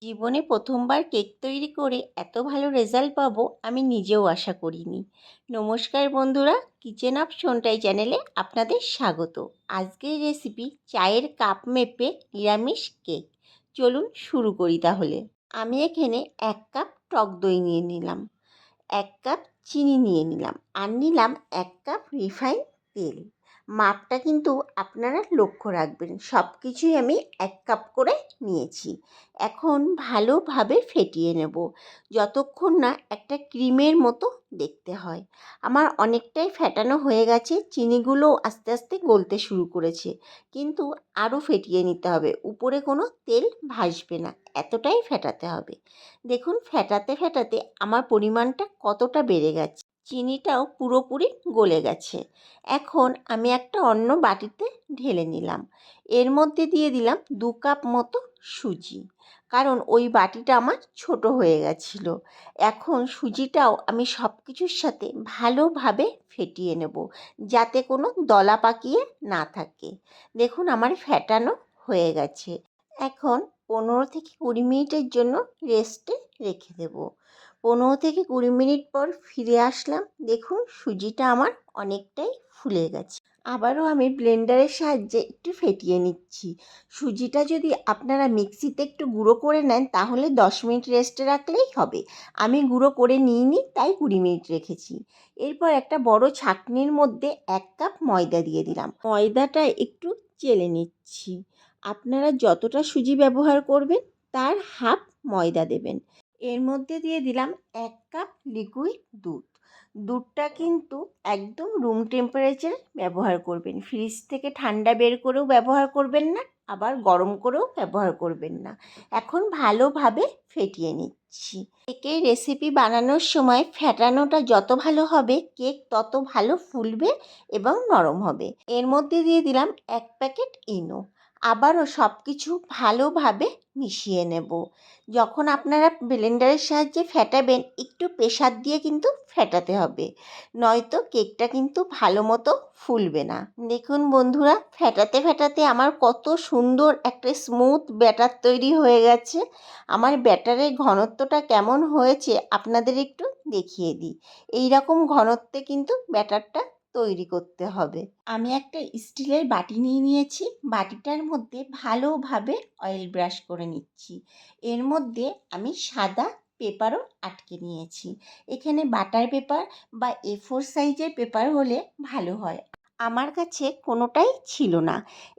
জীবনে প্রথমবার কেক তৈরি করে এত ভালো রেজাল্ট পাবো আমি নিজেও আশা করিনি। নমস্কার বন্ধুরা, কিচেন অফ সোনটাই চ্যানেলে আপনাদের স্বাগত। আজকের রেসিপি চায়ের কাপ মেপে নিরামিষ কেক। চলুন শুরু করি তাহলে। আমি এখানে 1 কাপ টক দই নিয়ে নিলাম, 1 কাপ চিনি নিয়ে নিলাম, আর নিলাম 1 কাপ রিফাইন তেল। মাপটা কিন্তু আপনারা লক্ষ্য রাখবেন। সব কিছুই আমি 1 কাপ করে নিয়েছি। এখন ভালোভাবে ফেটিয়ে নেব, যতক্ষণ না একটা ক্রিমের মতো দেখতে হয়। আমার অনেকটাই ফেটানো হয়ে গেছে, চিনিগুলো আস্তে আস্তে গলতে শুরু করেছে, কিন্তু আরও ফেটিয়ে নিতে হবে। উপরে কোনো তেল ভাসবে না, এতটাই ফেটাতে হবে। দেখুন ফেটাতে ফেটাতে আমার পরিমাণটা কতটা বেড়ে গেছে, চিনিটাও পুরোপুরি গলে গেছে। এখন আমি একটা অন্য বাটিতে ঢেলে নিলাম। এর মধ্যে দিয়ে দিলাম 2 কাপ মতো সুজি, কারণ ওই বাটিটা আমার ছোট হয়ে গেছিলো। এখন সুজিটাও আমি সব কিছুর সাথে ভালোভাবে ফেটিয়ে নেব, যাতে কোনো দলা পাকিয়ে না থাকে। দেখুন আমার ফেটানো হয়ে গেছে। এখন 15 থেকে 20 মিনিটের জন্য রেস্টে রেখে দেব। 15 থেকে 20 মিনিট পর ফিরে আসলাম। দেখুন সুজিটা আমার অনেকটাই ফুলে গেছে। আবারও আমি ব্লেন্ডারের সাহায্যে একটু ফেটিয়ে নিচ্ছি। সুজিটা যদি আপনারা মিক্সিতে একটু গুঁড়ো করে নেন তাহলে 10 মিনিট রেস্টে রাখলেই হবে। আমি গুঁড়ো করে নিইনি, তাই 20 মিনিট রেখেছি। এরপর একটা বড় ছাঁকনির মধ্যে 1 কাপ ময়দা দিয়ে দিলাম। ময়দাটা একটু চেলে নিচ্ছি। আপনারা যতটা সুজি ব্যবহার করবেন তার হাফ ময়দা দেবেন। এর মধ্যে দিয়ে দিলাম 1 কাপ লিকুইড দুধ। দুধটা কিন্তু একদম রুম টেম্পারেচারে ব্যবহার করবেন। ফ্রিজ থেকে ঠান্ডা বের করেও ব্যবহার করবেন না, আবার গরম করেও ব্যবহার করবেন না। এখন ভালোভাবে ফেটিয়ে নিচ্ছি। কেকের রেসিপি বানানোর সময় ফেটানোটা যত ভালো হবে কেক তত ভালো ফুলবে এবং নরম হবে। এর মধ্যে দিয়ে দিলাম 1 প্যাকেট ইনো। আবারও সব কিছু ভালোভাবে মিশিয়ে নেব। যখন আপনারা ব্লেন্ডারের সাহায্যে ফেটাবেন একটু প্রেসার দিয়ে কিন্তু ফেটাতে হবে, নয়তো কেকটা কিন্তু ভালো মতো ফুলবে না। দেখুন বন্ধুরা, ফেটাতে ফেটাতে আমার কত সুন্দর একটা স্মুথ ব্যাটার তৈরি হয়ে গেছে। আমার ব্যাটারের ঘনত্বটা কেমন হয়েছে আপনাদের একটু দেখিয়ে দিই। এই রকম ঘনত্বে কিন্তু ব্যাটারটা তৈরি করতে হবে। আমি একটা স্টিলের বাটি নিয়ে নিয়েছি। বাটিটার মধ্যে ভালোভাবে অয়েল ব্রাশ করে নিচ্ছি। এর মধ্যে আমি সাদা পেপারও আটকে নিয়েছি। এখানে বাটার পেপার বা A4 সাইজের পেপার হলে ভালো হয়। আমার কাছে কোনোটাই ছিল না,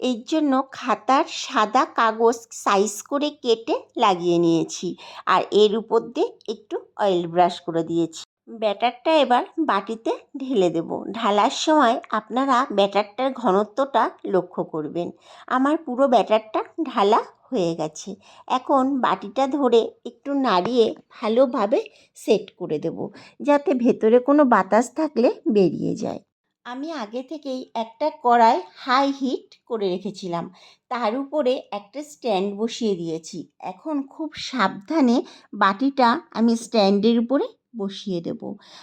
এই জন্য খাতার সাদা কাগজ সাইজ করে কেটে লাগিয়ে নিয়েছি, আর এর উপর দিয়ে একটু অয়েল ব্রাশ করে দিয়েছি। ব্যাটারটা এবার বাটিতে ঢেলে দেব। ঢালার সময় আপনারা ব্যাটারটার ঘনত্বটা লক্ষ্য করবেন। আমার পুরো ব্যাটারটা ঢালা হয়ে গেছে। এখন বাটিটা ধরে একটু নাড়িয়ে ভালোভাবে সেট করে দেব, যাতে ভেতরে কোনো বাতাস থাকলে বেরিয়ে যায়। আমি আগে থেকেই একটা কড়াই হাই হিট করে রেখেছিলাম, তার উপরে একটা স্ট্যান্ড বসিয়ে দিয়েছি। এখন খুব সাবধানে বাটিটা আমি স্ট্যান্ডের উপরে বসিয়ে দেব।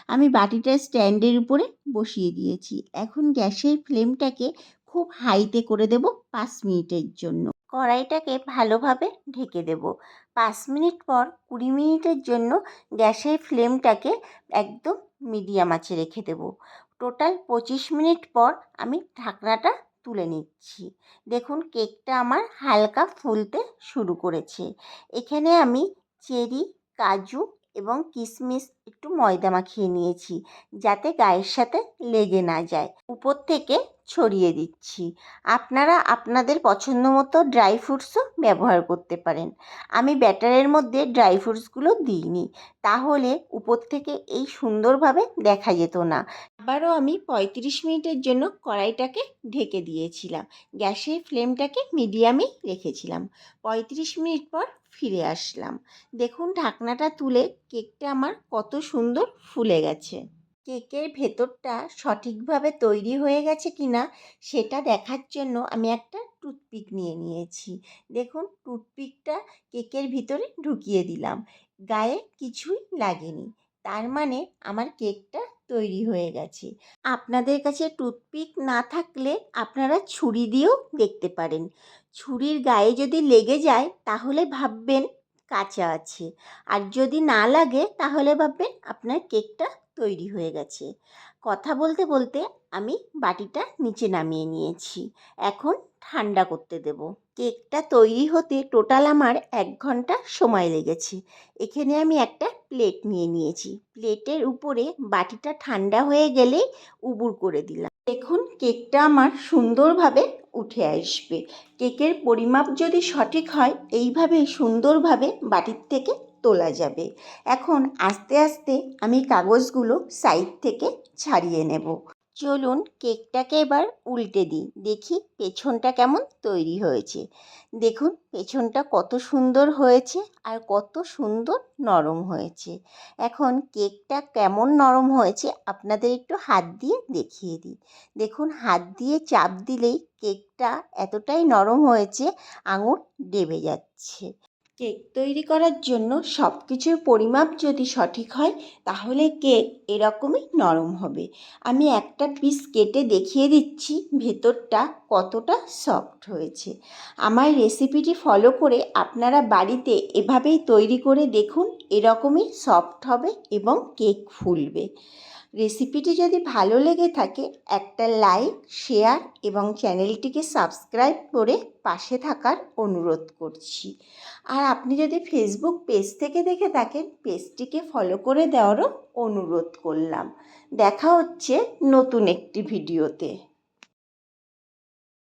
আমি বাটিটা স্ট্যান্ডের উপরে বসিয়ে দিয়েছি। এখন গ্যাসের ফ্লেমটাকে খুব হাইতে করে দেব 5 মিনিটের জন্য। কড়াইটাকে ভালোভাবে ঢেকে দেব। 5 মিনিট পর 20 মিনিটের জন্য গ্যাসের ফ্লেমটাকে একদম মিডিয়াম আঁচে রেখে দেব। টোটাল 25 মিনিট পর আমি ঢাকনাটা তুলে নিচ্ছি। দেখুন কেকটা আমার হালকা ফুলতে শুরু করেছে। এখানে আমি চেরি, কাজু এবং কিশমিশ একটু ময়দা মাখিয়ে নিয়েছি, যাতে গায়ের সাথে লেগে না যায়। উপর থেকে ছড়িয়ে দিচ্ছি। আপনারা আপনাদের পছন্দ মতো ড্রাই ফ্রুটসও ব্যবহার করতে পারেন। আমি ব্যাটারের মধ্যে ড্রাই ফ্রুটসগুলো দিইনি, তাহলে উপর থেকে এই সুন্দরভাবে দেখা যেত না। আবারও আমি 35 মিনিটের জন্য কড়াইটাকে ঢেকে দিয়েছিলাম। গ্যাসের ফ্লেমটাকে মিডিয়ামেই রেখেছিলাম। 35 মিনিট পর ফিরে আসলাম। দেখুন ঢাকনাটা তুলে কেকটা আমার কত সুন্দর ফুলে গেছে। কেকের ভেতরটা সঠিকভাবে তৈরি হয়ে গেছে কিনা সেটা দেখার জন্য আমি একটা টুথপিক নিয়ে নিয়েছি। দেখুন টুথপিকটা কেকের ভিতরে ঢুকিয়ে দিলাম, গায়ে কিছুই লাগেনি, তার মানে আমার কেকটা তৈরি হয়ে গেছে। আপনাদের কাছে টুথপিক না থাকলে আপনারা ছুরি দিয়েও দেখতে পারেন। ছুরির গায়ে যদি লেগে যায় তাহলে ভাববেন কাঁচা আছে। আর যদি না লাগে তাহলে ভাববেন আপনার কেকটা তৈরি হয়ে গেছে। কথা বলতে বলতে আমি বাটিটা নিচে নামিয়ে নিয়েছি। এখন ঠান্ডা করতে দেব। কেকটা তৈরি হতে টোটাল আমার 1 ঘন্টা সময় লেগেছে। এখানে আমি একটা প্লেট নিয়ে নিয়েছি। প্লেটের উপরে বাটিটা ঠান্ডা হয়ে গেলেই উবুর করে দিলাম। দেখুন কেকটা আমার সুন্দরভাবে উঠে আসবে। কেকের পরিমাপ যদি সঠিক হয় এইভাবেই সুন্দরভাবে বাটির থেকে তোলা যাবে। এখন আস্তে আস্তে আমি কাগজগুলো সাইড থেকে ছাড়িয়ে নেব। চলুন কেকটাকে এবার উল্টে দিই, দেখি পেছনটা কেমন তৈরি হয়েছে। দেখুন পেছনটা কত সুন্দর হয়েছে আর কত সুন্দর নরম হয়েছে। এখন কেকটা কেমন নরম হয়েছে আপনাদের একটু হাত দিয়ে দেখিয়ে দিই। দেখুন হাত দিয়ে চাপ দিলেই কেকটা এতটাই নরম হয়েছে, আঙুল ডেবে যাচ্ছে। কেক তৈরি করার জন্য সব কিছুর পরিমাপ যদি সঠিক হয় তাহলে কেক এরকমই নরম হবে। আমি একটা পিস কেটে দেখিয়ে দিচ্ছি ভেতরটা কতটা সফট হয়েছে। আমার রেসিপিটি ফলো করে আপনারা বাড়িতে এভাবেই তৈরি করে দেখুন, এরকমই সফট হবে এবং কেক ফুলবে। রেসিপিটি যদি ভালো লেগে থাকে একটা লাইক, শেয়ার এবং চ্যানেলটিকে সাবস্ক্রাইব করে পাশে থাকার অনুরোধ করছি। আর আপনি যদি ফেসবুক পেজ থেকে দেখে থাকেন পেজটিকে ফলো করে দেওয়ারও অনুরোধ করলাম। দেখা হচ্ছে নতুন একটি ভিডিওতে।